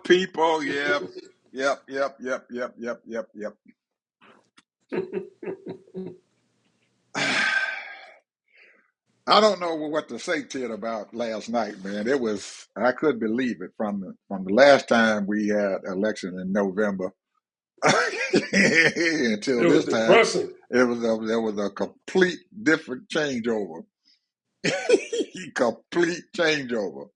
people. Yep. Yep. Yep. Yep. Yep. Yep. Yep. Yep. I don't know what to say to it about last night, man. It was I couldn't believe it from the last time we had election in November until It was this time. depressing. There was a complete different changeover. Complete changeover.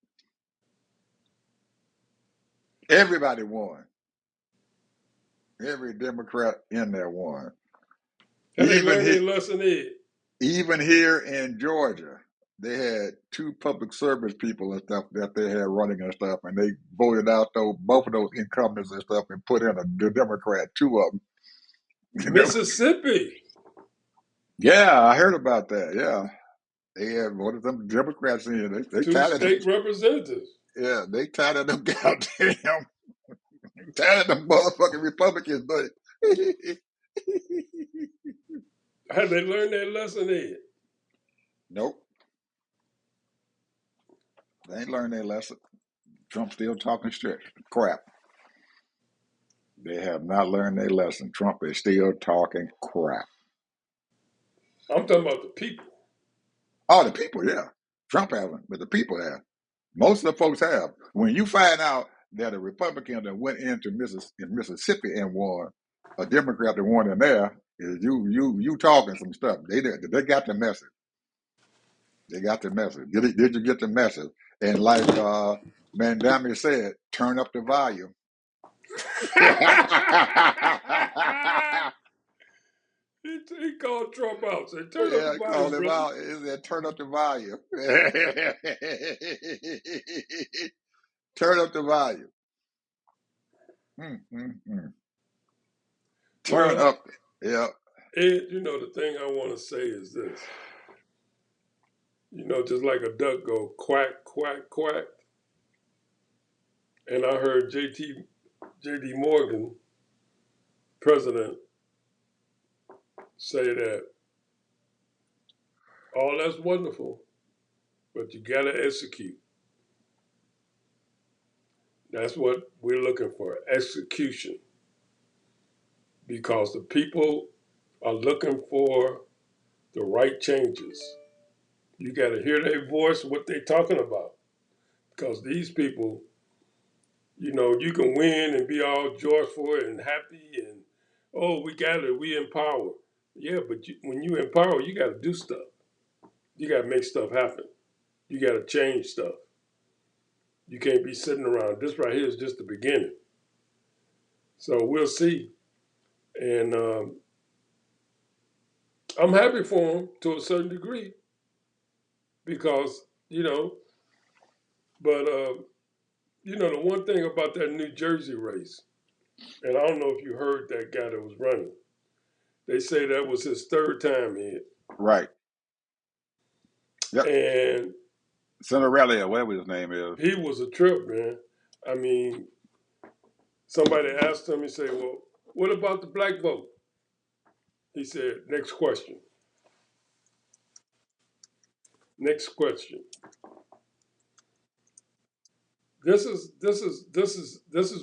Everybody won. Every Democrat in there won. Have they Even learned their he, lesson, Ed? even here in Georgia, they had two public service people and stuff that they had running and stuff, and they voted out both of those incumbents and stuff and put in the Democrat, two of them. Mississippi. Yeah, I heard about that. Yeah, they had voted them Democrats in. They Two tied them. state representatives. Yeah, they tied them goddamn, tied them motherfucking Republicans, but. Have they learned their lesson, Ed? Nope, they ain't learned their lesson. Trump still talking shit, crap. They have not learned their lesson. Trump is still talking crap. I'm talking about the people. Oh, the people, yeah. Trump hasn't, but the people have. Most of the folks have. When you find out that a Republican that went into Mississippi and won, a Democrat that won in there, is you talking some stuff. They got the message. They got the message. Did you get the message? And like Mandami said, turn up the volume. He called Trump out. Said, turn up the Yeah, call volume, him brother. out. He said, turn up the volume. Turn up the volume. Mm, mm, mm. Turn Well, up. Yeah. Ed, the thing I want to say is this. Just like a duck go quack, quack, quack. And I heard J.D. Morgan, president, say that all that's wonderful, but you got to execute. That's what we're looking for, execution. Because the people are looking for the right changes. You got to hear their voice, what they're talking about. Because these people, you can win and be all joyful and happy and, oh, we got it, we empower. Yeah, but when you empower, you got to do stuff. You got to make stuff happen. You got to change stuff. You can't be sitting around. This right here is just the beginning. So we'll see. And I'm happy for them to a certain degree because, but, the one thing about that New Jersey race, and I don't know if you heard that guy that was running, they say that was his third time in. Right. Yep. And Cinderella, whatever his name is. he was a trip, man. I mean, somebody asked him, he said, well, what about the black vote? He said, next question. Next question. This is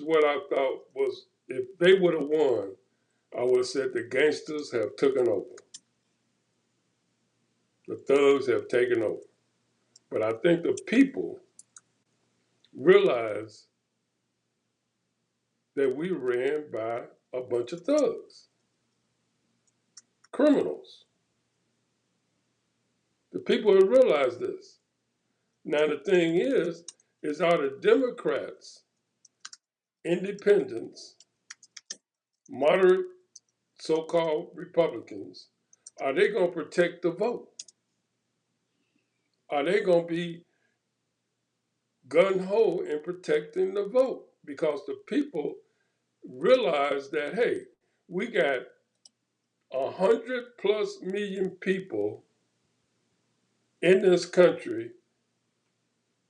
what I thought was if they would have won, I would have said the gangsters have taken over. The thugs have taken over. But I think the people realize that we ran by a bunch of thugs, criminals. The people have realized this. Now the thing is are the Democrats, independents, moderate so-called Republicans, are they going to protect the vote? Are they going to be gun-ho in protecting the vote? Because the people realize that, hey, we got 100+ million people in this country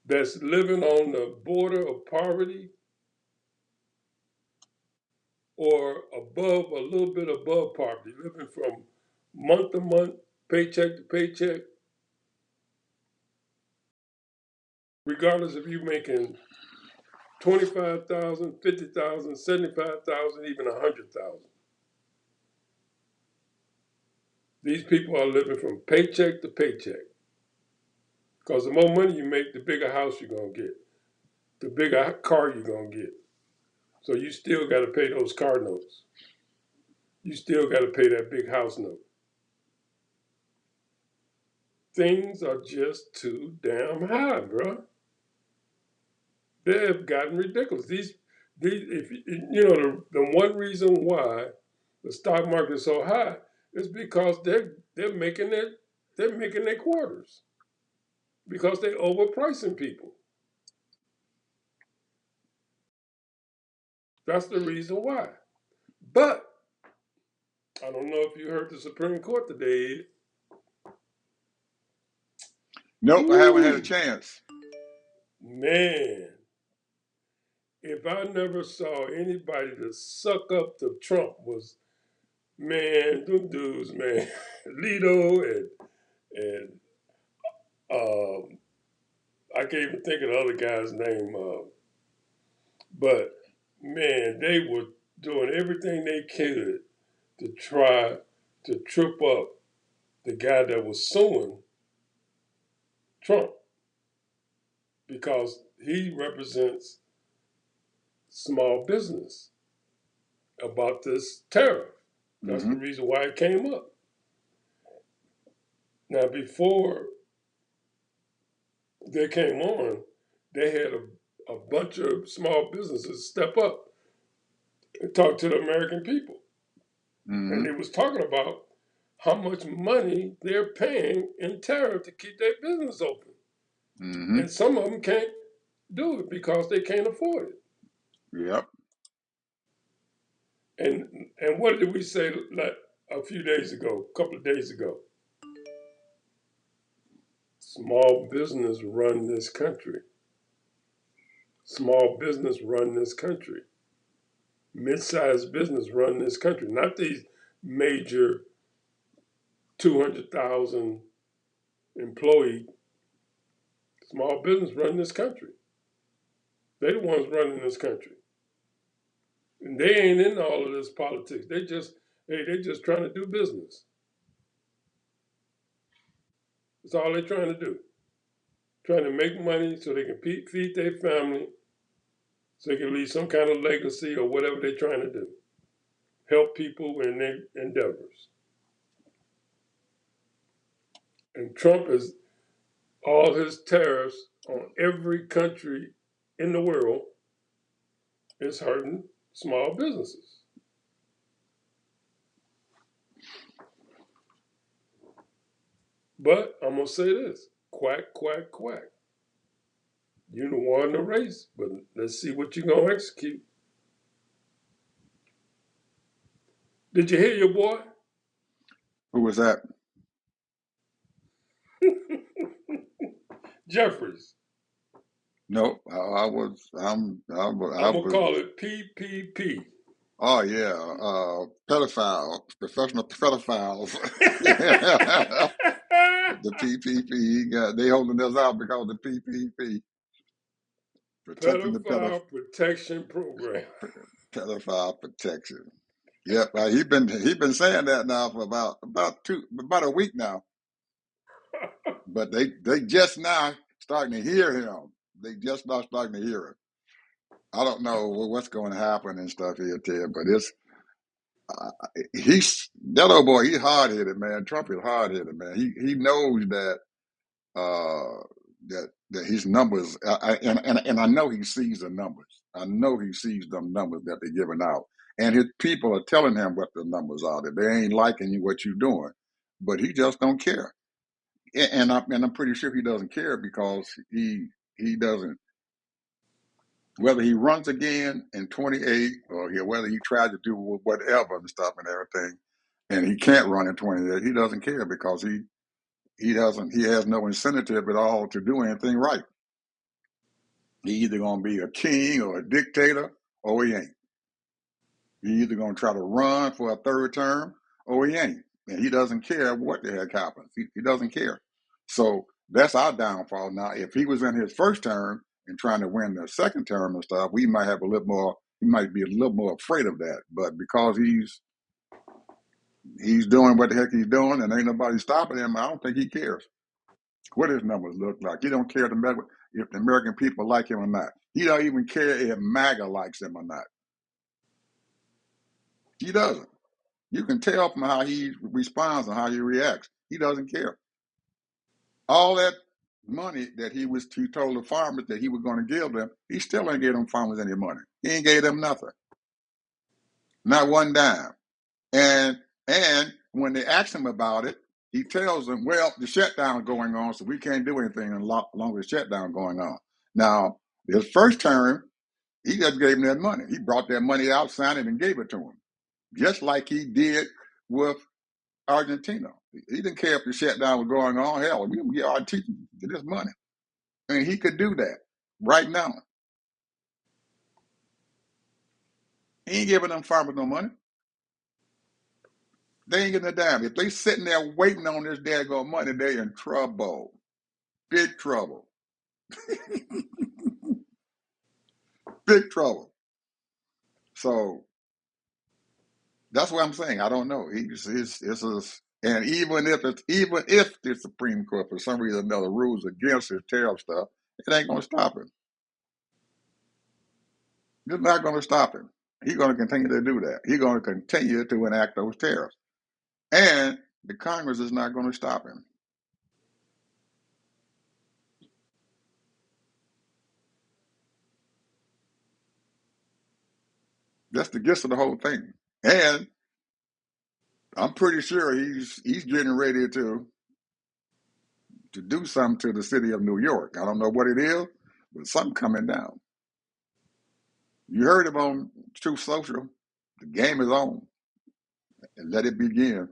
that's living on the border of poverty or above, a little bit above poverty, living from month to month, paycheck to paycheck, regardless if you're making $25,000, $50,000, $75,000, even $100,000. These people are living from paycheck to paycheck. Because the more money you make, the bigger house you're going to get, the bigger car you're going to get. So you still got to pay those car notes. You still got to pay that big house note. Things are just too damn high, bro. They have gotten ridiculous. If you know, the one reason why the stock market is so high is because they're making their quarters because they're overpricing people. That's the reason why. But I don't know if you heard the Supreme Court today. Nope, I haven't had a Ooh, chance. man, if I never saw anybody to suck up to Trump was, man, them dudes, man, Leto and um, I can't even think of the other guy's name, but man, they were doing everything they could to try to trip up the guy that was suing Trump because he represents small business about this tariff. That's the Mm-hmm. reason why it came up. Now, before they came on, they had a bunch of small businesses step up and talk to the American people. And Mm-hmm. they was talking about how much money they're paying in tariff to keep their business open. Mm-hmm. And some of them can't do it because they can't afford it. Yep. And what did we say like a few days ago, a couple of days ago? Small business run this country. Small business run this country. Mid-sized business run this country. Not these major 200,000 employee small business run this country. They the ones running this country. And they ain't in all of this politics. They just trying to do business. That's all they're trying to do. Trying to make money so they can feed their family, so they can leave some kind of legacy or whatever they're trying to do. Help people in their endeavors. And Trump is all his tariffs on every country in the world is hurting small businesses. But I'm gonna say this: quack, quack, quack. You the one in the race, but let's see what you're gonna execute. Did you hear your boy? Who was that? Jeffries. Nope. I I'm gonna call was. it PPP. Oh yeah. Pedophiles, professional pedophiles. The PPP. They holding us out because of the PPP, protecting the Pedophile Protection Program. pedophile protection. Yep, he been saying that now for about a week now. But they just now starting to hear him. They just now starting to hear him. I don't know what's going to happen and stuff here, Ted, but uh, he's that old boy. He's hard headed, man. Trump is hard headed, man. He knows that uh, that his numbers, and I know he sees the numbers. I know he sees them numbers that they're giving out, and his people are telling him what the numbers are. That they ain't liking you what you're doing, but he just don't care. And I'm pretty sure he doesn't care because he doesn't. Whether he runs again in 28 or whether he tries to do whatever and stuff and everything, and he can't run in 28, he doesn't care because he has no incentive at all to do anything right. He either gonna be a king or a dictator or he ain't. He either gonna try to run for a third term or he ain't. And he doesn't care what the heck happens. He doesn't care. So that's our downfall now. If he was in his first term and trying to win the second term and stuff, we might have a little more. He might be a little more afraid of that. But because he's doing what the heck he's doing, and ain't nobody stopping him, I don't think he cares what his numbers look like. He don't care if the American people like him or not. He don't even care if MAGA likes him or not. He doesn't. You can tell from how he responds and how he reacts. He doesn't care. All that money that he told the farmers that he was going to give them, he still ain't gave them farmers any money. He ain't gave them nothing, not one dime. And when they ask him about it, he tells them, "Well, the shutdown is going on, so we can't do anything as long as the shutdown going on." Now, his first term, he just gave them that money. He brought that money out, signed it, and gave it to them, just like he did with Argentina. He didn't care if the shutdown was going on. Hell, we can get Argentina this money. I mean, he could do that right now. He ain't giving them farmers no money. They ain't getting a dime. If they sitting there waiting on this daggone money, they in trouble. Big trouble. Big trouble. So that's what I'm saying. I don't know. And even if the Supreme Court for some reason or another rules against his tariff stuff, it ain't gonna stop him. It's not gonna stop him. He's gonna continue to do that. He's gonna continue to enact those tariffs. And the Congress is not gonna stop him. That's the gist of the whole thing. And I'm pretty sure he's getting ready to do something to the city of New York. I don't know what it is, but something coming down. You heard him on Truth Social. The game is on, and let it begin.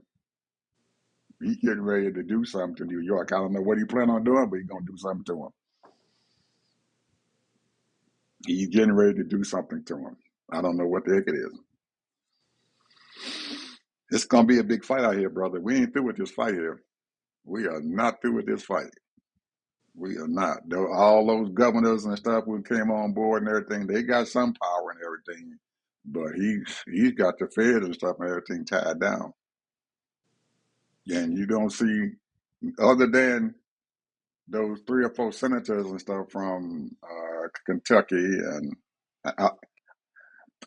He's getting ready to do something to New York. I don't know what he plan on doing, but he's gonna do something to him. He's getting ready to do something to him. I don't know what the heck it is. It's gonna be a big fight out here, brother. We ain't through with this fight here. We are not through with this fight. We are not. All those governors and stuff who came on board and everything, they got some power and everything, but he's got the Fed and stuff and everything tied down. And you don't see, other than those 3 or 4 senators and stuff from Kentucky uh,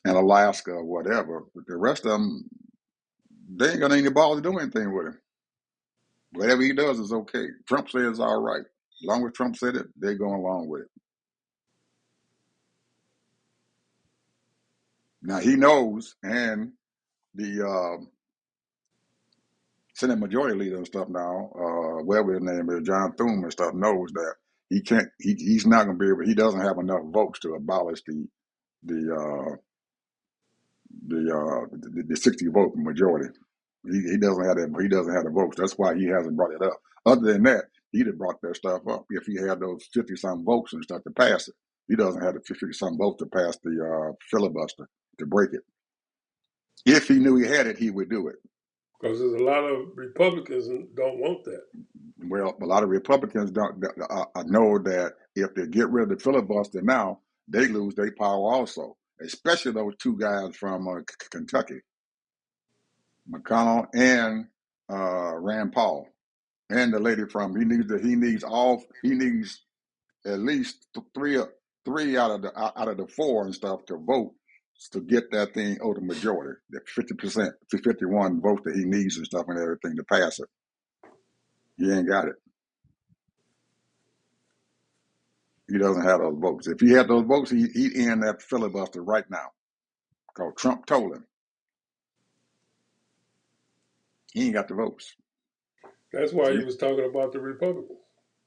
and Alaska or whatever, but the rest of them, they ain't got any balls to do anything with him. Whatever he does is okay. Trump says it's all right. As long as Trump said it, they go along with it. Now he knows, and the Senate Majority Leader and stuff now, whatever his name is, John Thune and stuff, knows that he can't. He's not going to be able. He doesn't have enough votes to abolish the uh, the 60 vote majority. He doesn't have that. He doesn't have the votes. That's why he hasn't brought it up. Other than that, he'd have brought that stuff up if he had those 50-some votes and stuff to pass it. He doesn't have the 50-some votes to pass the filibuster to break it. If he knew he had it, he would do it. Because there's a lot of Republicans don't want that. Well, a lot of Republicans don't know that if they get rid of the filibuster now, they lose their power also. Especially those 2 guys from Kentucky, McConnell and Rand Paul, and the lady from he needs at least three out of the 4 and stuff to vote to get that thing over the majority, the 50%, 51 votes that he needs and stuff and everything to pass it. He ain't got it. He doesn't have those votes. If he had those votes, he'd end that filibuster right now. Because Trump told him he ain't got the votes. That's why he was talking about the Republicans.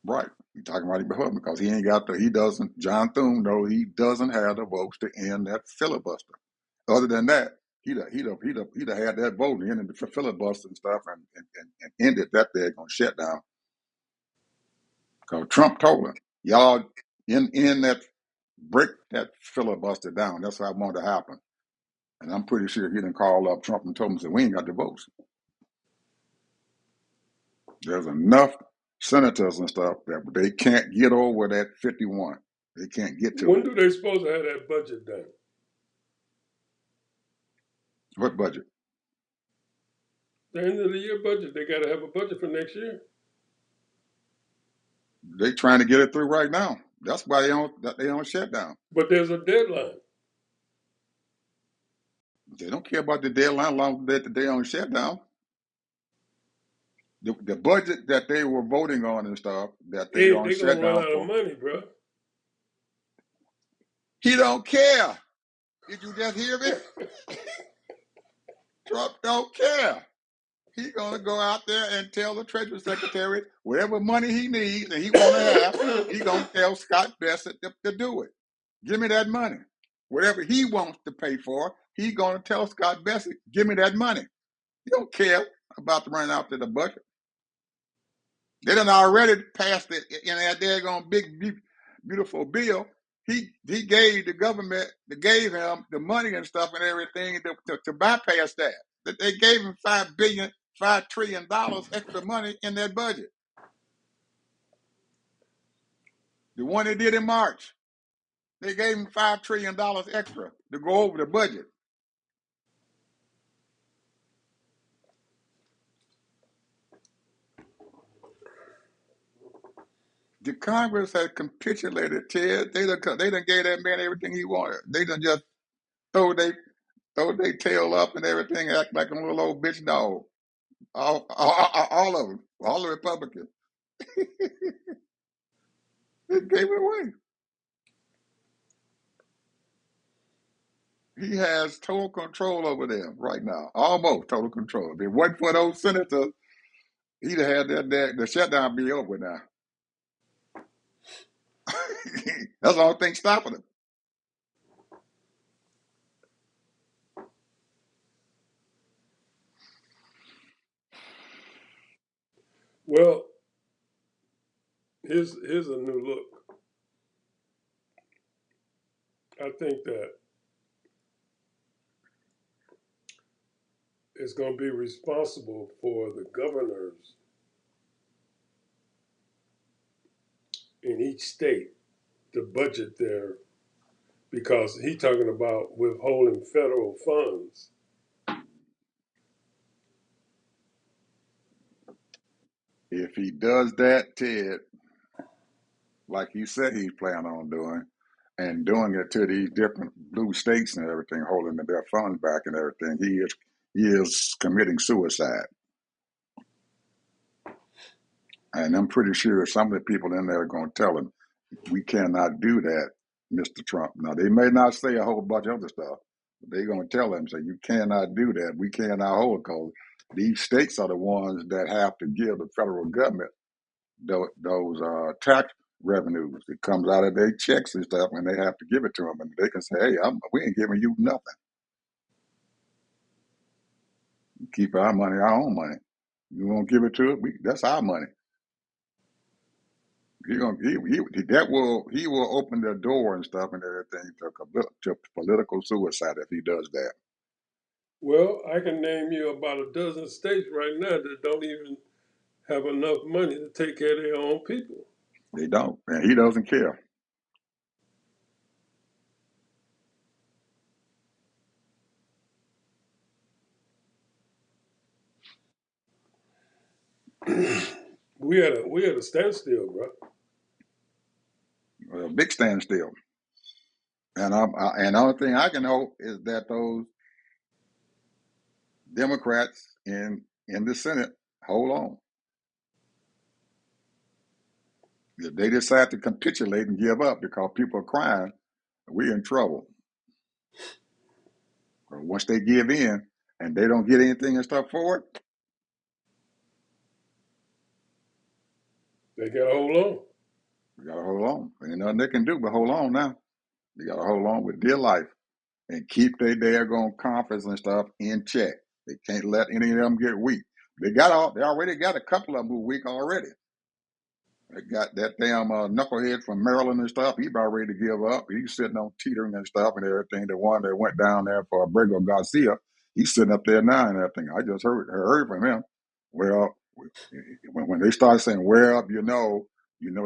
Right. He's talking about the Republicans because he ain't got he doesn't, John Thune, though, he doesn't have the votes to end that filibuster. Other than that, he'd have had that vote and ended the filibuster and stuff and ended that thing on shutdown. Because Trump told him, y'all in that, break that filibuster down. That's what I want to happen. And I'm pretty sure he didn't call up Trump and told him, said, we ain't got the votes. There's enough senators and stuff that they can't get over that 51. They can't get to When it. do they supposed to have that budget done? What budget? The end of the year budget. They got to have a budget for next year. They trying to get it through right now. That's why they on shutdown. But there's a deadline. They don't care about the deadline long as they on shutdown. The budget that they were voting on and stuff that they Ed, on they're gonna run shutdown out of for, money, bro. he don't care. Did you just hear me? Trump don't care. He's gonna go out there and tell the Treasury Secretary whatever money he needs and he want to have. He gonna tell Scott Bessent to do it. Give me that money. Whatever he wants to pay for, he gonna tell Scott Bessent, give me that money. He don't care about running out to the budget. They done already passed it in that daggone big, beautiful bill. He gave the government, they gave him the money and stuff and everything to bypass that. That they gave him $5 trillion extra money in that budget. The one they did in March, they gave him $5 trillion extra to go over the budget. The Congress had capitulated, Ted. They done gave that man everything he wanted. They done just throw they tail up and everything, act like a little old bitch dog. All of them, all the Republicans, they gave it away. He has total control over them right now, almost total control. If it wasn't for those senators, he'd have had the shutdown be over now. That's the only thing stopping him. Well, here's a new look. I think that it's going to be responsible for the governors in each state to budget their, because he's talking about withholding federal funds. If he does that, Ted, like he said he's planning on doing, and doing it to these different blue states and everything, holding their funds back and everything, he is committing suicide. And I'm pretty sure some of the people in there are going to tell him, we cannot do that, Mr. Trump. Now, they may not say a whole bunch of other stuff, but they're going to tell him, say, you cannot do that. We cannot hold it because these states are the ones that have to give the federal government those tax revenues. It comes out of their checks and stuff, and they have to give it to them. And they can say, hey, we ain't giving you nothing. Keep our money, our own money. You won't give it to it, that's our money. He will open the door and stuff and everything to political suicide if he does that. Well, I can name you about a dozen states right now that don't even have enough money to take care of their own people. They don't, and he doesn't care. we had a standstill, bro. Big standstill. And the only thing I can hope is that those Democrats in the Senate hold on. If they decide to capitulate and give up because people are crying, we're in trouble. Once they give in and they don't get anything and stuff for it, They got to hold on. we gotta hold on. Ain't nothing they can do but hold on now. You gotta hold on with dear life and keep their daggone confidence and stuff in check. They can't let any of them get weak. They already got a couple of them who weak already. They got that damn knucklehead from Maryland and stuff. He about ready to give up. He's sitting on teetering and stuff and everything. The one that went down there for Abrego Garcia, he's sitting up there now and everything. I just heard from him. Well, when they start saying, well, you know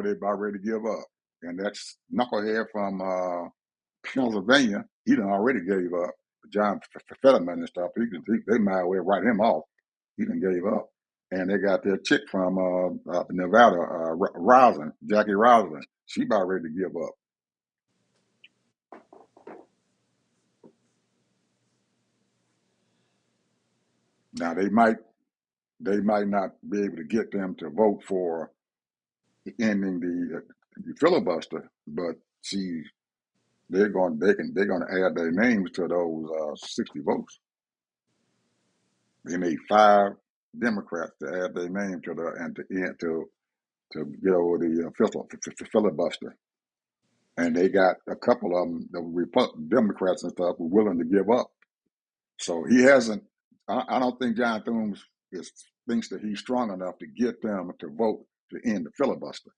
they about ready to give up. and that's knucklehead from Pennsylvania. He done already gave up. John Fetterman and stuff. They might well write him off. He done gave up. And they got that chick from Nevada, Roslyn, Jackie Roslyn. She about ready to give up. Now they might not be able to get them to vote for ending the filibuster, but see, they're going to add their names to those 60 votes. They need 5 Democrats to add their name to the and to get over the filibuster. And they got a couple of them, the Democrats and stuff, were willing to give up. So he hasn't. I don't think John Thune thinks that he's strong enough to get them to vote to end the filibuster.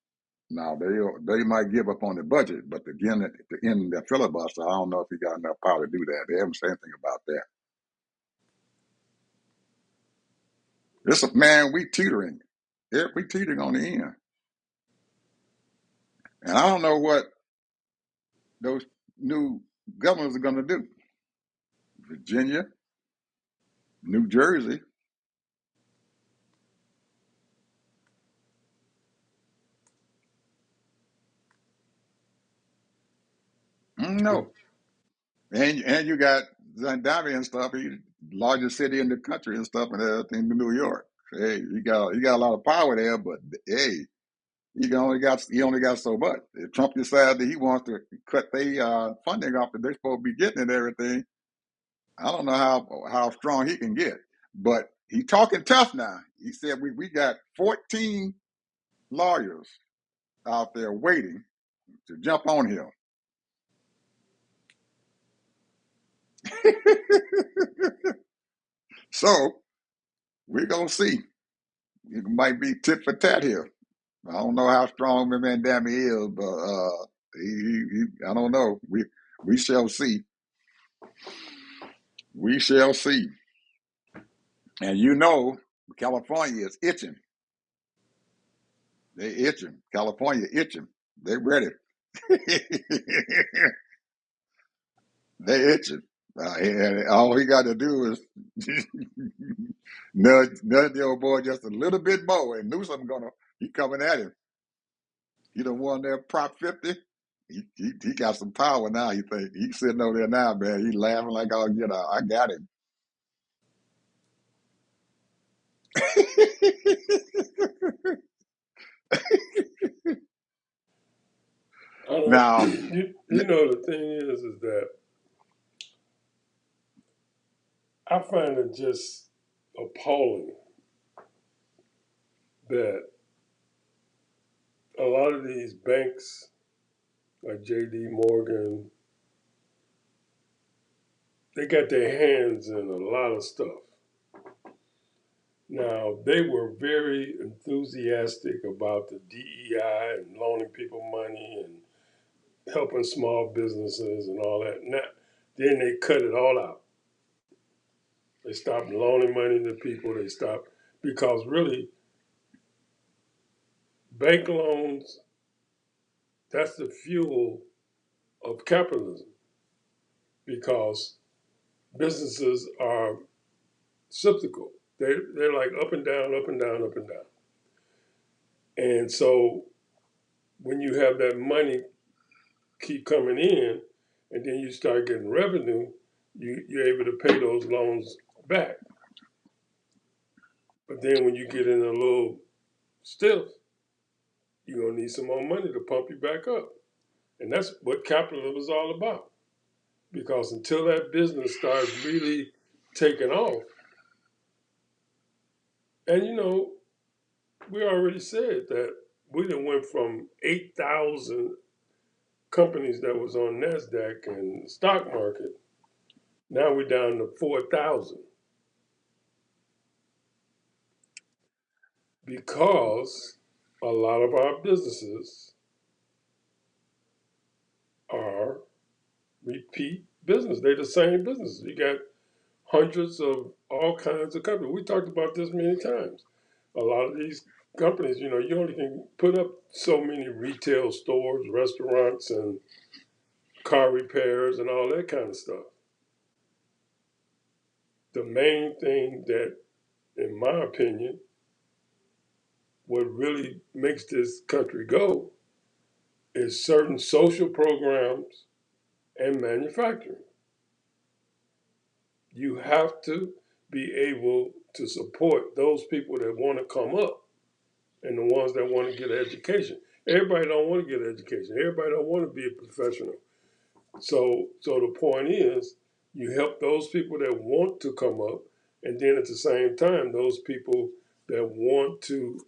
Now they might give up on the budget, but again, to end the filibuster, I don't know if he got enough power to do that. They haven't said anything about that. This man, we teetering. Yeah, we teetering on the end, and I don't know what those new governors are going to do. Virginia, New Jersey. No, and you got Zandami and stuff. He's the largest city in the country and stuff, and everything in New York. Hey, you got a lot of power there, but hey, he only got so much. If Trump decides that he wants to cut their funding off that they're supposed to be getting and everything, I don't know how strong he can get. But he's talking tough now. He said we got 14 lawyers out there waiting to jump on him. So we're gonna see. It might be tit for tat here. I don't know how strong Van Damme is, but I don't know. We shall see. We shall see. And California is itching. They itching. California itching. They ready. They itching. And all he got to do is nudge the old boy just a little bit more, and Newsom he coming at him. He done won that Prop 50. He got some power now. He think he's sitting over there now, man. He laughing like, "Oh, I got him." I don't. Now, You know, the thing is that I find it just appalling that a lot of these banks, like J.D. Morgan, they got their hands in a lot of stuff. Now, they were very enthusiastic about the DEI and loaning people money and helping small businesses and all that. Now, then they cut it all out. They stopped loaning money to people. They stopped because really, bank loans, that's the fuel of capitalism because businesses are cyclical. They're like up and down, up and down, up and down. And so when you have that money keep coming in, and then you start getting revenue, you're able to pay those loans back. But then when you get in a little stiff, you're gonna need some more money to pump you back up. And that's what capitalism is all about. Because until that business starts really taking off, and we already said that we done went from 8,000 companies that was on NASDAQ and the stock market. Now we're down to 4,000 because a lot of our businesses are repeat business. They're the same business. You got hundreds of all kinds of companies. We talked about this many times. A lot of these companies, you know, you only can put up so many retail stores, restaurants, and car repairs and all that kind of stuff. The main thing that, in my opinion, what really makes this country go is certain social programs and manufacturing. You have to be able to support those people that want to come up and the ones that want to get an education. Everybody don't want to get an education. Everybody don't want to be a professional. So the point is, you help those people that want to come up, and then at the same time, those people that want to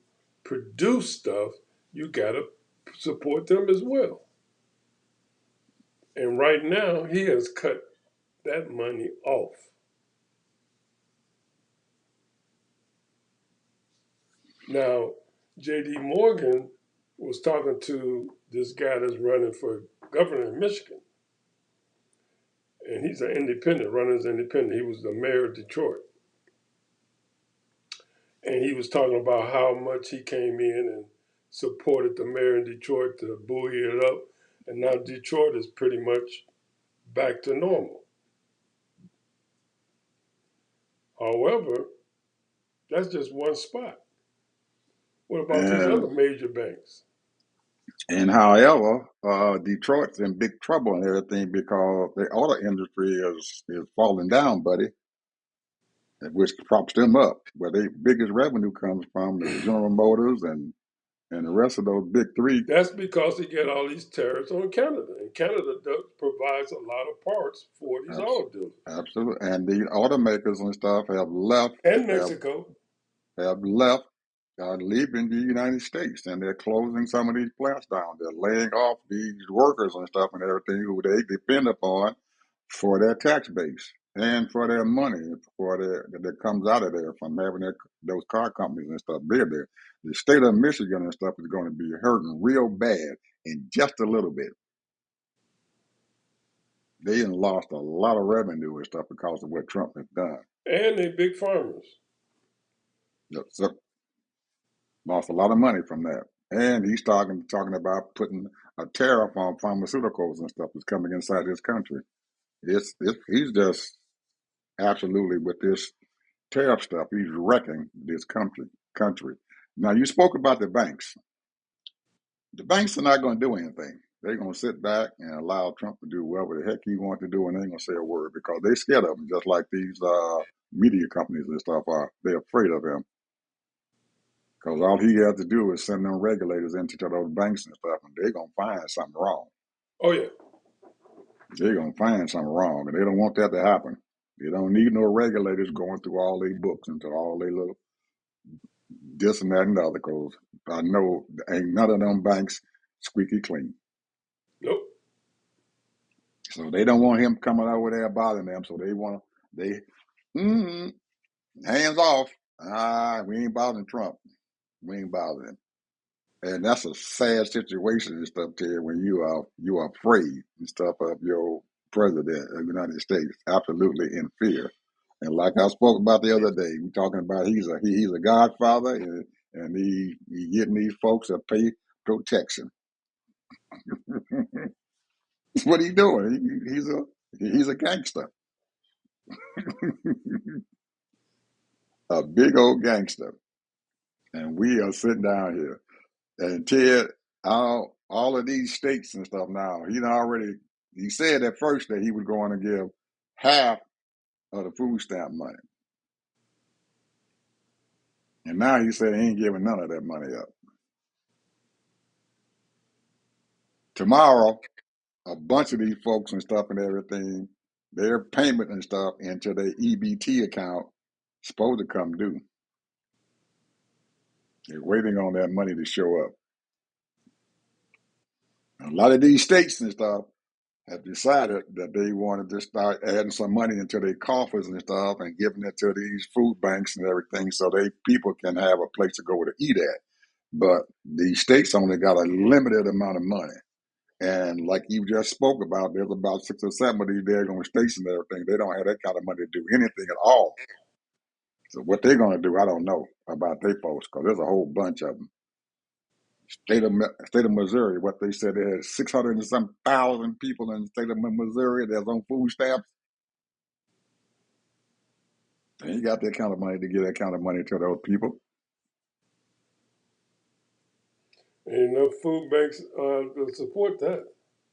produce stuff, you gotta support them as well. And right now, he has cut that money off. Now, J.D. Morgan was talking to this guy that's running for governor in Michigan, and he's an independent, running as independent. He was the mayor of Detroit. And he was talking about how much he came in and supported the mayor in Detroit to buoy it up. And now Detroit is pretty much back to normal. However, that's just one spot. What about these And other major banks? however, Detroit's in big trouble and everything because the auto industry is falling down, buddy, which props them up. Where their biggest revenue comes from is General Motors and the rest of those big three. That's because they get all these tariffs on Canada. And Canada provides a lot of parts for these auto dealers. Absolutely, and the automakers and stuff And have Mexico. have left, leaving the United States, and they're closing some of these plants down. They're laying off these workers and stuff and everything who they depend upon for their tax base and for their money for their that comes out of there from having those car companies and stuff build there. The state of Michigan and stuff is going to be hurting real bad in just a little bit. They done lost a lot of revenue and stuff because of what Trump has done. And they big farmers. So lost a lot of money from that. And he's talking about putting a tariff on pharmaceuticals and stuff that's coming inside his country. He's just absolutely with this tariff stuff. He's wrecking this country. Now you spoke about the banks. The banks are not going to do anything. They're going to sit back and allow Trump to do whatever the heck he wants to do, and they ain't going to say a word because they're scared of him, just like these media companies and stuff are. They're afraid of him. Because all he has to do is send them regulators into those banks and stuff, and they're going to find something wrong. Oh, yeah. They're going to find something wrong, and they don't want that to happen. They don't need no regulators going through all their books into all their little this and that and the other, because I know ain't none of them banks squeaky clean. Nope. So they don't want him coming over there bothering them, so they mm, hands off. We ain't bothering Trump. We ain't bothering him. And that's a sad situation and stuff, Ted, when you are afraid and stuff of your president of the United States, absolutely in fear. And like I spoke about the other day, we talking about he's a godfather and he getting these folks to pay protection. What he doing? He's a gangster, a big old gangster. And we are sitting down here. And Ted, all of these states and stuff now, he said at first that he was going to give half of the food stamp money. And now he said he ain't giving none of that money up. Tomorrow, a bunch of these folks and stuff and everything, their payment and stuff into their EBT account supposed to come due. They're waiting on that money to show up. A lot of these states and stuff have decided that they wanted to start adding some money into their coffers and stuff and giving it to these food banks and everything so they people can have a place to go to eat at. But the states only got a limited amount of money. And like you just spoke about, there's about 6 or 7 of these daggone states and everything. They don't have that kind of money to do anything at all. So what they're going to do, I don't know about they folks, because there's a whole bunch of them. State of Missouri, what they said, they had 600 and some thousand people in the state of Missouri that's on food stamps. They ain't got that kind of money to give that kind of money to those people. Ain't enough food banks to support that.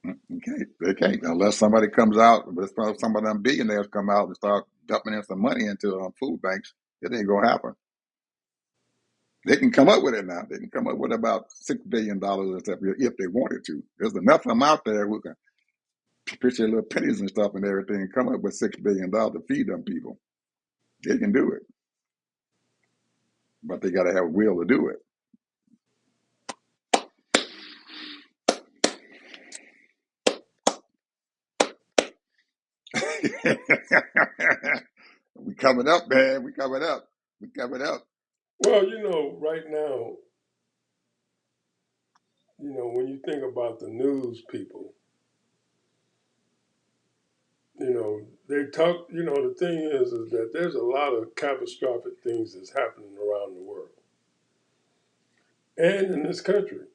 Okay, they can't unless somebody comes out. Unless some of them billionaires come out and start dumping in some money into food banks, it ain't gonna happen. They can come up with it now. They can come up with about $6 billion and stuff if they wanted to. There's enough of them out there who can pitch their little pennies and stuff and everything and come up with $6 billion to feed them people. They can do it, but they got to have a will to do it. We coming up, man. We coming up. We coming up. Well, right now, when you think about the news people, they talk. The thing is that there's a lot of catastrophic things that's happening around the world and in this country.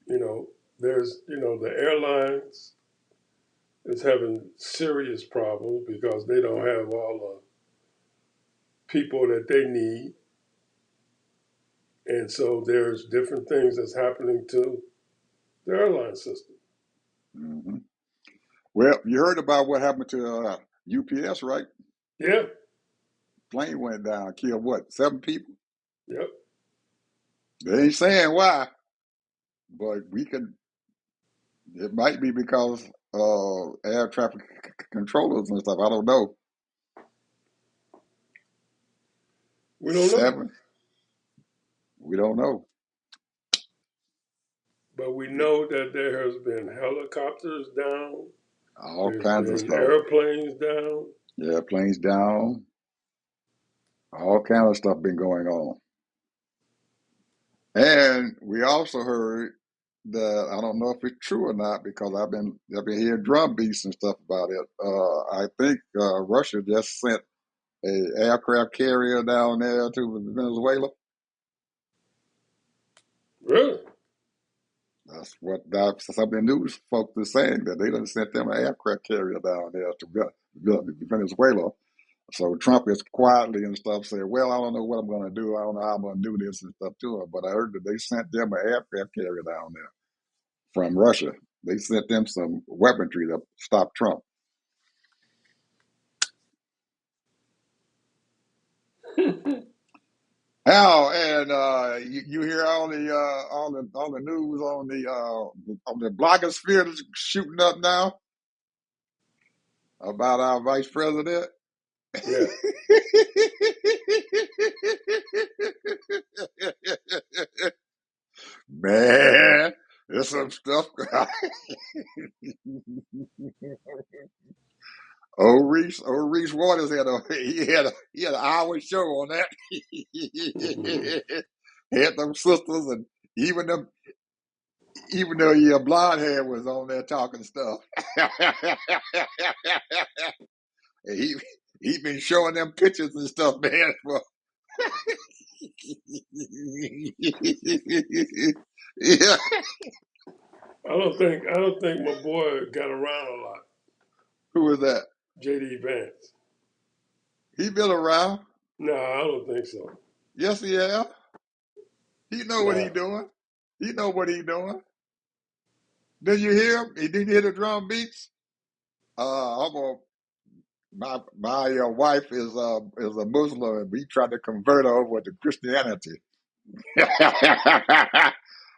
There's the airlines is having serious problems because they don't have all the people that they need, and so there's different things that's happening to the airline system. Mm-hmm. Well, you heard about what happened to UPS, right? Yeah. Plane went down, killed what, 7 people? Yep. They ain't saying why, but we can. It might be because air traffic controllers and stuff. I don't know. We don't know. 7. We don't know. But we know that there has been helicopters down. All There's kinds of been stuff. airplanes down. Yeah, planes down. All kind of stuff been going on. And we also heard that I don't know if it's true or not because I've been hearing drum beats and stuff about it. I think Russia just sent a aircraft carrier down there to Venezuela. Really? That's what some of the news folks are saying that they done sent them an aircraft carrier down there to Venezuela. So Trump is quietly and stuff saying, "Well, I don't know what I'm going to do. I don't know how I'm going to do this and stuff to him." But I heard that they sent them an aircraft carrier down there from Russia. They sent them some weaponry to stop Trump. Al, and you hear all the news on the blogosphere that's shooting up now about our vice president. Yeah. Man, there's some stuff. Reese Waters had an hour show on that. Had them sisters and even them even though your blonde hair was on there talking stuff. And he been showing them pictures and stuff, man. For yeah. I don't think my boy got around a lot. Who was that? JD Vance. He been around. No, I don't think so. Yes, he have. He know what he No. doing. He know what he doing. Did you hear him? He didn't hear the drum beats. I'm gonna, my wife is a Muslim, and we tried to convert her over to Christianity.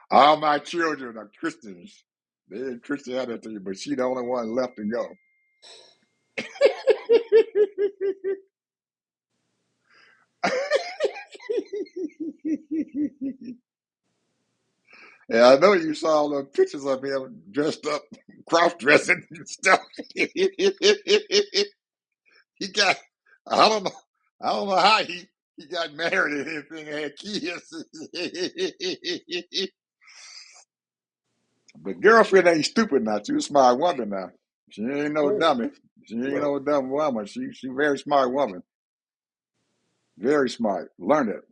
All my children are Christians. They're in Christianity, but she the only one left to go. And I know you saw all the pictures of him dressed up, cross dressing and stuff. He got, I don't know, I don't know how he got married and everything and had kids. But girlfriend ain't stupid now. She's a smart woman now. She ain't no Right. dummy. She ain't Right. no dumb woman. She very smart woman. Very smart. Learn it.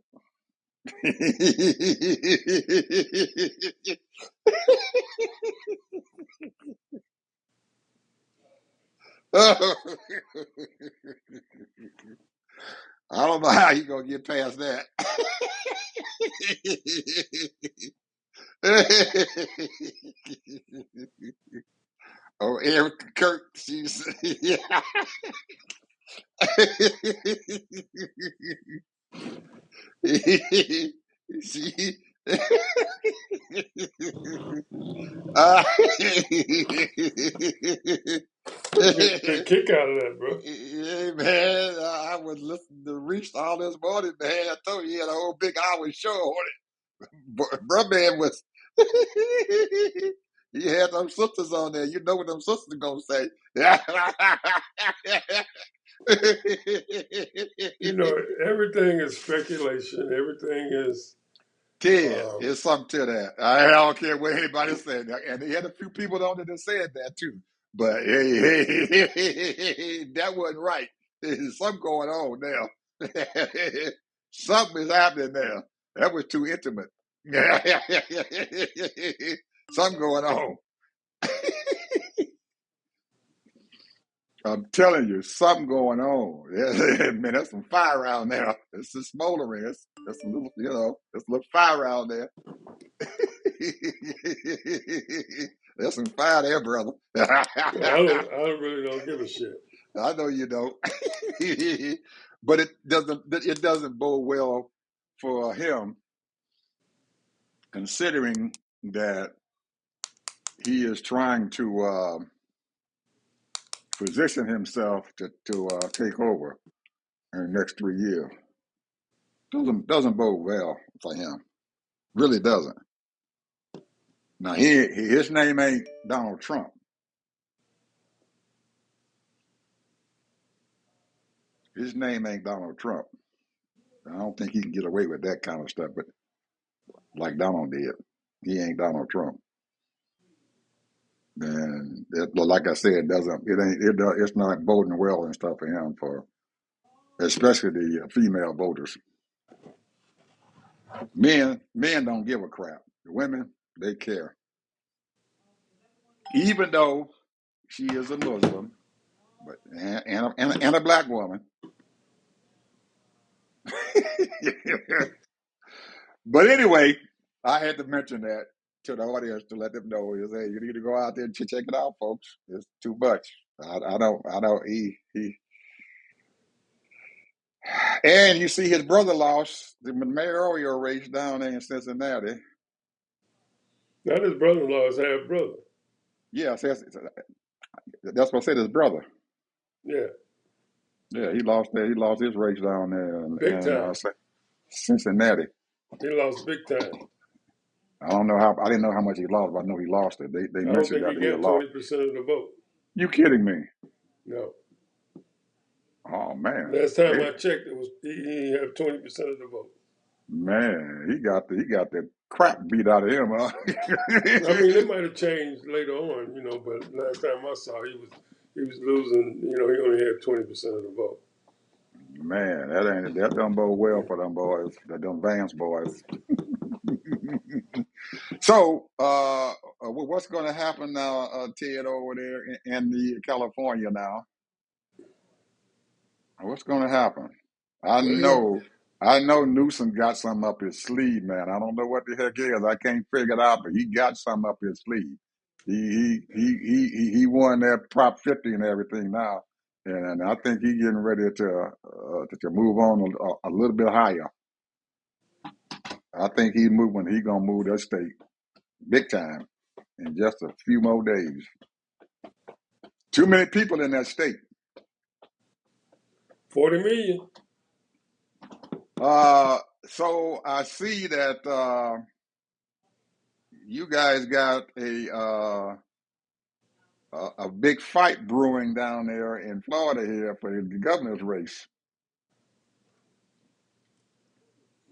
I don't know how you gonna get past that. Oh, Eric Kirk, she's yeah. she, uh, I get a kick out of that, bro. yeah, man, I was listening to Reach all this morning, man. I told you he had a whole big hour show on it. Bro, man was, he had them sisters on there. You know what them sisters gonna say. You know, everything is speculation. Everything is, Ted, um, there's something to that. I don't care what anybody said. And he had a few people on there that said that too. But hey, that wasn't right. There's something going on now. Something is happening now. That was too intimate. Something going on. I'm telling you, something going on. Man, there's some fire around there. It's just smoldering. It's a little, there's a little fire around there. There's some fire there, brother. I really don't give a shit. I know you don't. But it doesn't bode well for him, considering that he is trying to position himself to take over in the next 3 years. Doesn't bode well for him. Really doesn't. Now his name ain't Donald Trump. His name ain't Donald Trump. I don't think he can get away with that kind of stuff, but like Donald did, he ain't Donald Trump. And like I said, it's not boding well and stuff for him, for especially the female voters. Men don't give a crap. The women, they care. Even though she is a Muslim, but and a black woman. But anyway, I had to mention that to the audience to let them know is, hey, you need to go out there and check it out, folks. It's too much. I don't. He. And you see, his brother lost the mayoral race down there in Cincinnati. Not his brother-in-law, his half brother. Yeah, that's what I said. His brother. Yeah, Yeah, he lost there. He lost his race down there big in time. Cincinnati. He lost big time. I don't know how. I didn't know how much he lost, but I know he lost it. They I don't mentioned think that he he had got lost. 20% of the vote. You kidding me? No. Oh man. Last time I checked, it was he didn't have 20% of the vote. Man, he got the crap beat out of him, huh? I mean, it might have changed later on, but last time I saw, he was losing. He only had 20% of the vote. Man, that don't bode well for them boys, them Vance boys. So, what's going to happen now, Ted, over there in the California now? What's going to happen? I Well, he got know, I know Newsom got something up his sleeve, man. I don't know what the heck it is. I can't figure it out, but he got something up his sleeve. He won that Prop 50 and everything now, and I think he's getting ready to move on a little bit higher. I think he gonna move that state big time in just a few more days. Too many people in that state. 40 million. So I see that you guys got a big fight brewing down there in Florida here for the governor's race.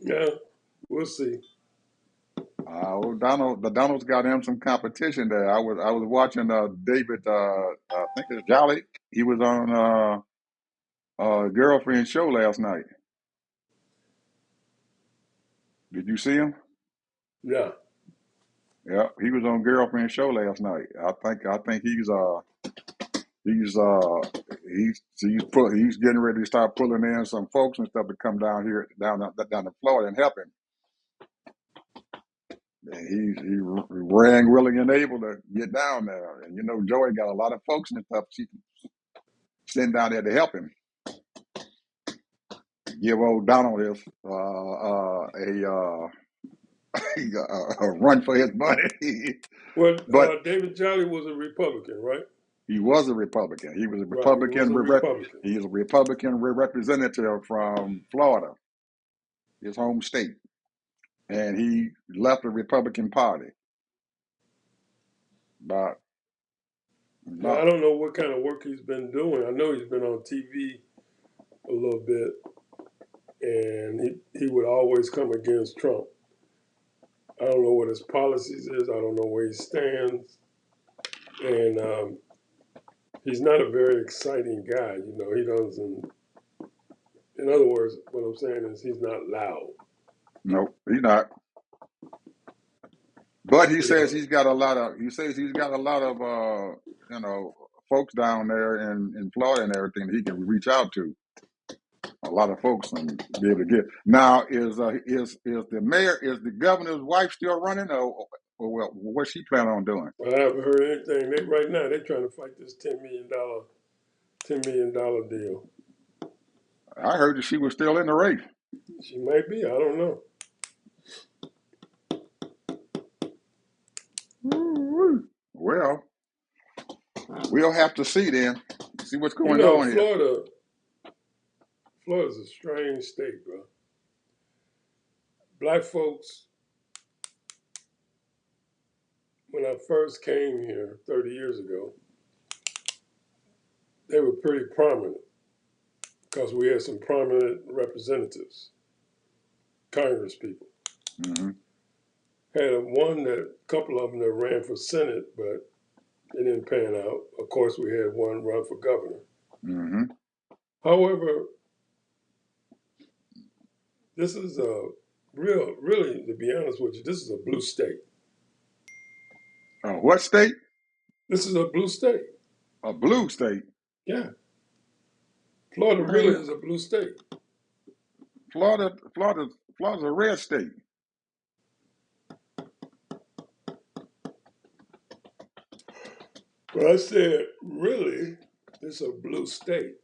Yeah, we'll see. Donald's got him some competition there. I was watching David. I think it's Jolly. He was on Girlfriend show last night. Did you see him? Yeah. Yeah, he was on Girlfriend Show last night. I think he's getting ready to start pulling in some folks and stuff to come down here down to Florida and help him. And he rang willing and able to get down there. And you know, Joey got a lot of folks and stuff she can send down there to help him. Give old Donald his a run for his money. Well, But David Jolly was a Republican, right? he was a Republican. He was a Right. He was Republican. a Republican. He is a Republican representative from Florida, his home state, and he left the Republican Party. But Now I not don't know what kind of work he's been doing. I know he's been on TV a little bit, and he would always come against Trump. I don't know what his policies is. I don't know where he stands, and he's not a very exciting guy. You know, he doesn't. In other words, what I'm saying is he's not loud. no, he's not. But he You says know, he's got a lot of. He says he's got a lot of you know folks down there in Florida and everything that he can reach out to. A lot of folks and be able to get. Now is the mayor is the governor's wife still running or what's she planning on doing? I haven't heard anything. Right now they're trying to fight this $10 million deal. I heard that she was still in the race. She might be. I don't know. Well, we'll have to see then. See what's You going know, on here. Florida's a strange state, bro. Black folks, when I first came here 30 years ago, they were pretty prominent because we had some prominent representatives, Congress people. Mm-hmm. Had a couple of them that ran for Senate, but it didn't pan out. Of course, we had one run for governor. Mm-hmm. However, this is a really, to be honest with you, this is a blue state. What state? This is a blue state. A blue state. Yeah. Florida really Man, is a blue state. Florida's a red state. But I said, really, it's a blue state.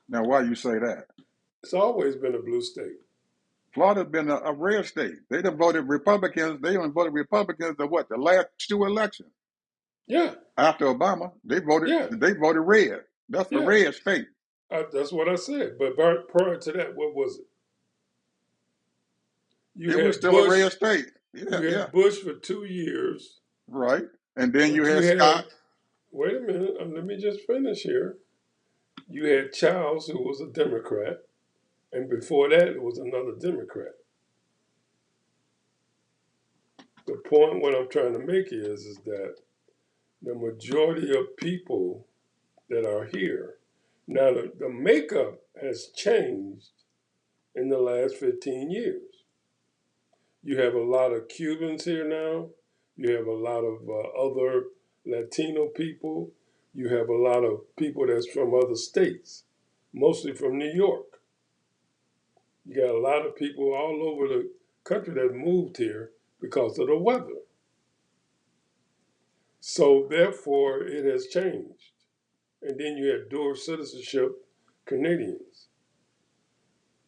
Now, why you say that? It's always been a blue state. Florida's been a red state. They done voted Republicans. They done voted Republicans the what? The last two elections Yeah, after Obama. They voted. yeah, They voted red. That's a yeah. red state. That's what I said. But prior to that, what was it? You It was had still a Bush. red state. Yeah, You yeah, had Bush for 2 years, right. And then you but you had had. Scott. Wait a minute. Let me just finish here. You had Charles, who was a Democrat, and before that, it was another Democrat. The point what I'm trying to make is that the majority of people that are here now, the makeup has changed in the last 15 years. You have a lot of Cubans here now. You have a lot of other Latino people. You have a lot of people that's from other states, mostly from New York. You got a lot of people all over the country that moved here because of the weather. So therefore, it has changed. And then you have dual citizenship Canadians.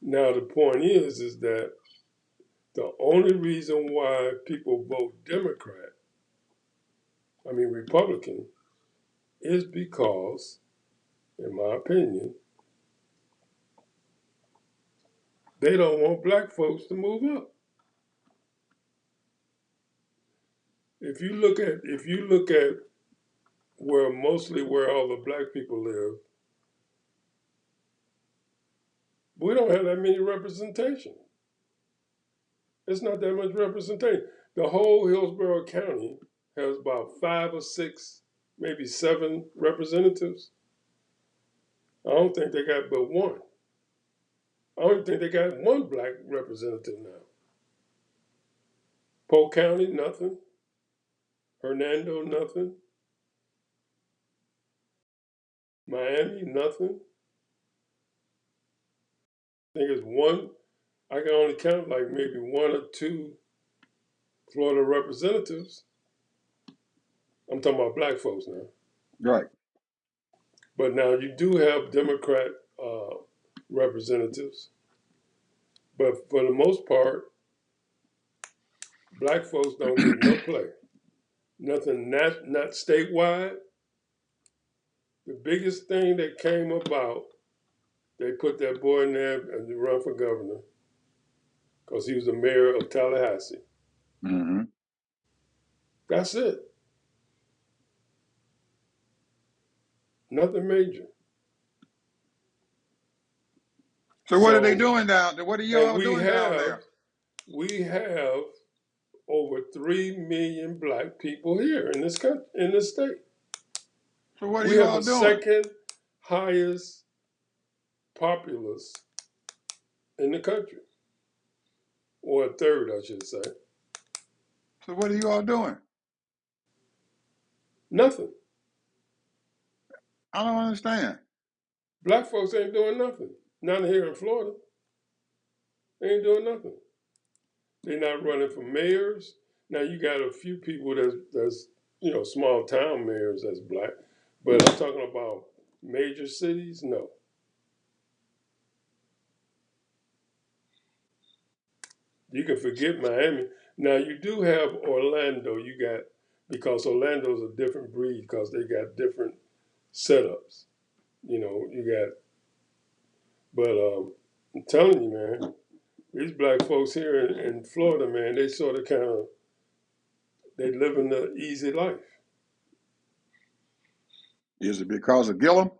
Now the point is that the only reason why people vote Republican, is because, in my opinion, they don't want black folks to move up. If you look at where all the black people live, we don't have that many representation. It's not that much representation. The whole Hillsborough County has about 5 or 6, maybe 7 representatives. I don't think they got but one. I don't think they got one black representative now. Polk County, nothing. Hernando, nothing. Miami, nothing. I think it's one. I can only count like maybe one or two Florida representatives. I'm talking about black folks now. Right. But now you do have Democrat representatives. But for the most part, black folks don't get no play. Nothing, not statewide. The biggest thing that came about, they put that boy in there and to run for governor because he was the mayor of Tallahassee. Mm-hmm. That's it. Nothing major. So what are they So, doing down there? What are you and all doing down there? we have over 3 million black people here in this country, in this state. So what are We you have all the doing? second highest populace in the country, or a third, I should say. So what are you all doing? Nothing. I don't understand. Black folks ain't doing nothing. Not here in Florida. They ain't doing nothing. They're not running for mayors. Now you got a few people that's small town mayors that's black, but I'm talking about major cities. No, you can forget Miami. Now you do have Orlando. You got because Orlando's a different breed because they got different setups. You got, but I'm telling you, man, these black folks here in Florida, man, they sort of kind of they living the easy life. Is it because of Gillum?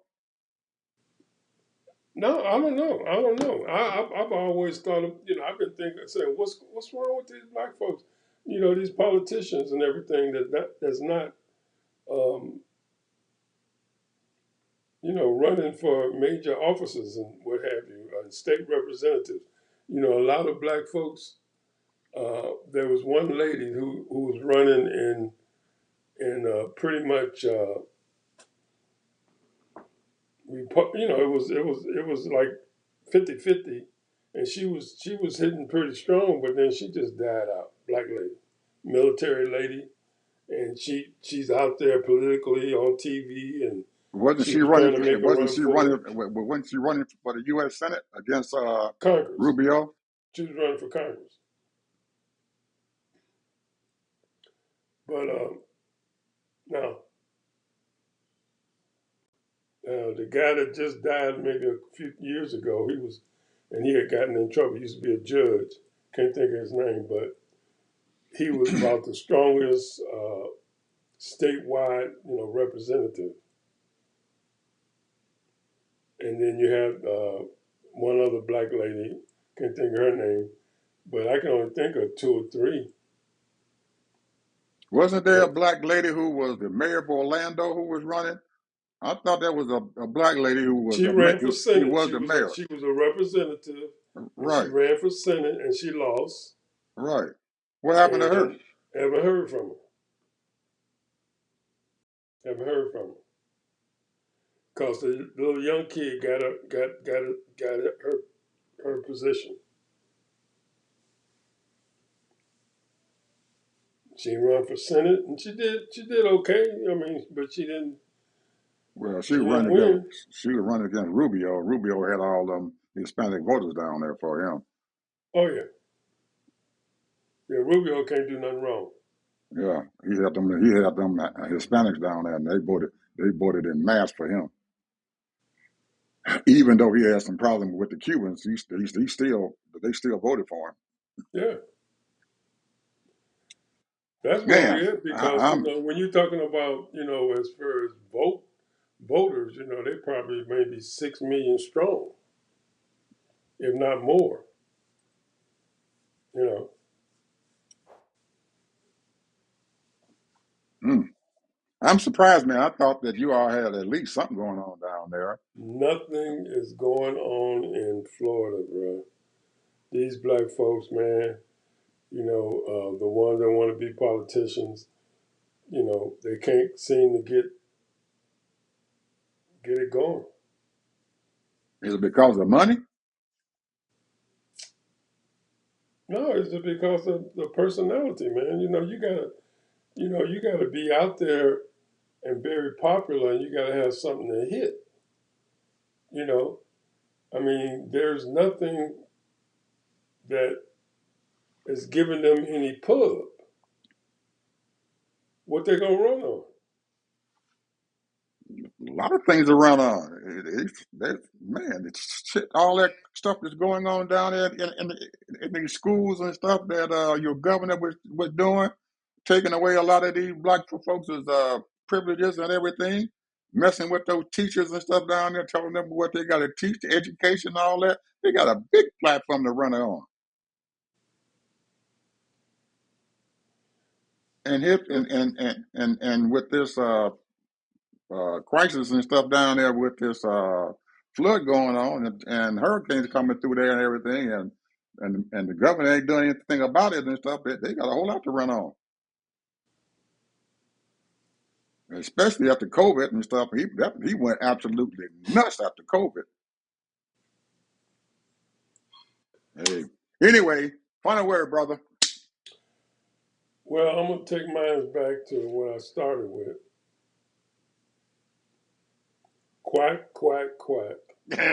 No, I don't know. I don't know. I've always thought of, I've been thinking, saying, what's wrong with these black folks? These politicians and everything that's not, um, running for major offices and what have you, and state representatives. A lot of black folks. There was one lady who was running in pretty much, it was like 50-50, and she was hitting pretty strong, but then she just died out. Black lady, military lady, and she's out there politically on TV, and Wasn't she she was running? trying to make a Wasn't run she for running? Wasn't she running for the U.S. Senate against Congress. Rubio? She was running for Congress, but now the guy that just died maybe a few years ago, and he had gotten in trouble. He used to be a judge. Can't think of his name, but he was about the strongest statewide, representative. And then you have one other black lady, can't think of her name, but I can only think of two or three. Wasn't there a But black lady who was the mayor of Orlando who was running? I thought there was a black lady who was she ran for she Senate. was She the was a mayor. she was a representative, and she Right, ran for Senate, and she lost. right. What happened to her? And haven't heard from her. Haven't heard from her because the little young kid got her position. She ran for Senate, and she did okay. I mean, but she didn't Well, she didn't win. she was running against Rubio. Rubio had all them Hispanic voters down there for him. Oh yeah, yeah. Rubio can't do nothing wrong. Yeah, he had them Hispanics down there, and they voted in mass for him. Even though he had some problem with the Cubans, he still they still voted for him. Yeah, that's what we Man, had because I'm when you're talking about as far as voters, they probably maybe 6 million strong, if not more. You know, mm, I'm surprised, man. I thought that you all had at least something going on down there. nothing is going on in Florida, bro. These black folks, man. The ones that want to be politicians, they can't seem to get it going. Is it because of money? No, it's just because of the personality, man. You gotta be out there and very popular, and you gotta have something to hit. You know, I mean, there's nothing that is giving them any pub. What they gonna run on? A lot of things around man, it's shit, all that stuff that's going on down there in these schools and stuff that your governor was doing, taking away a lot of these black folks' privileges and everything, messing with those teachers and stuff down there, telling them what they got to teach, the education and all that. They got a big platform to run it on. And hip and with this crisis and stuff down there with this flood going on and hurricanes coming through there and everything, and the government ain't doing anything about it and stuff. They got a whole lot to run on, especially after COVID and stuff. He went absolutely nuts after COVID. Hey, anyway, final word, brother. Well, I'm gonna take mine back to what I started with. Quack, quack, quack. I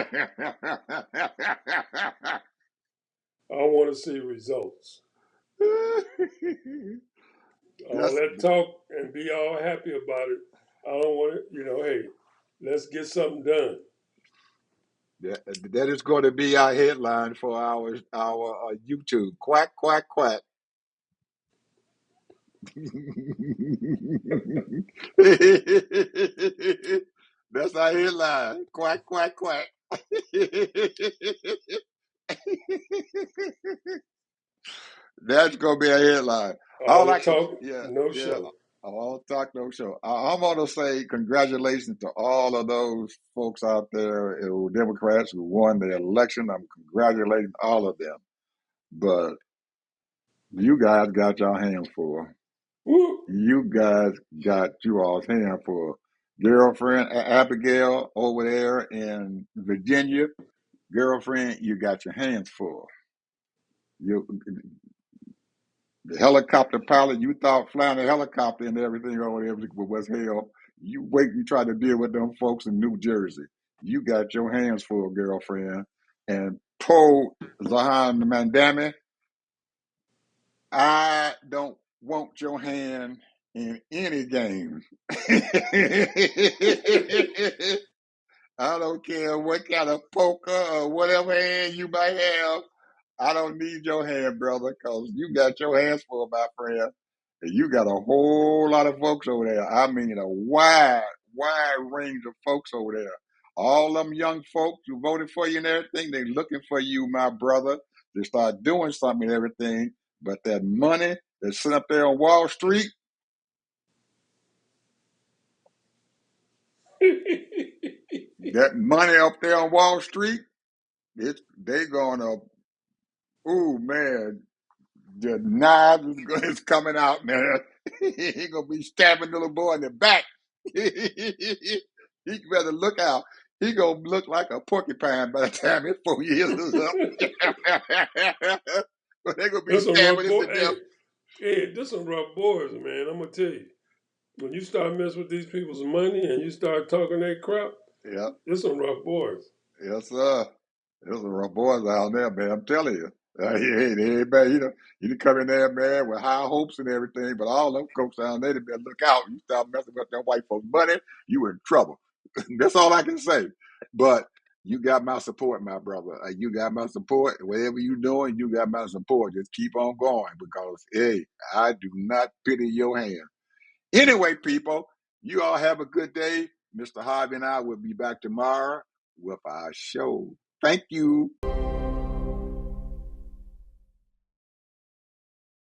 want to see results. All That's that talk and be all happy about it. I don't want it. Hey, let's get something done. that is going to be our headline for our YouTube. Quack, quack, quack. That's our headline. Quack, quack, quack. That's gonna be a headline. All All the I can, talk, yeah, no yeah. show. All talk, no show. I'm gonna say congratulations to all of those folks out there who Democrats who won the election. I'm congratulating all of them. But you guys got your hands full. Woo. You guys got you all's hand full. Girlfriend Abigail over there in Virginia. Girlfriend, you got your hands full. You the helicopter pilot, you thought flying a helicopter and everything over there was hell. You wait and try to deal with them folks in New Jersey. You got your hands full, girlfriend. And Paul Zahan Mandami, I don't want your hand in any game. I don't care what kind of poker or whatever hand you might have. I don't need your hand, brother, because you got your hands full, my friend. And you got a whole lot of folks over there. I mean, a wide range of folks over there. All them young folks who voted for you and everything, they looking for you, my brother, to start doing something and everything. But that money that's sitting up there on Wall Street, that money up there on Wall Street, they gonna, ooh man, the knife is coming out, man. He gonna be stabbing the little boy in the back. He better look out. He gonna look like a porcupine by the time his 4 years is up. But they gonna be There's some rough stabbing him boy. to death. There's some rough boys, man. I'm gonna tell you. When you start messing with these people's money and you start talking that crap, Yeah, there's some rough boys. yes, sir. There's some rough boys out there, man. I'm telling you. Everybody, you can come in there, man, with high hopes and everything, but all them folks down there, they better look out. You start messing with them white folks' money, you in trouble. That's all I can say. But you got my support, my brother. You got my support. Whatever you doing, you got my support. Just keep on going because, hey, I do not pity your hand. Anyway, people, you all have a good day. Mr. Harvey and I will be back tomorrow with our show. Thank you.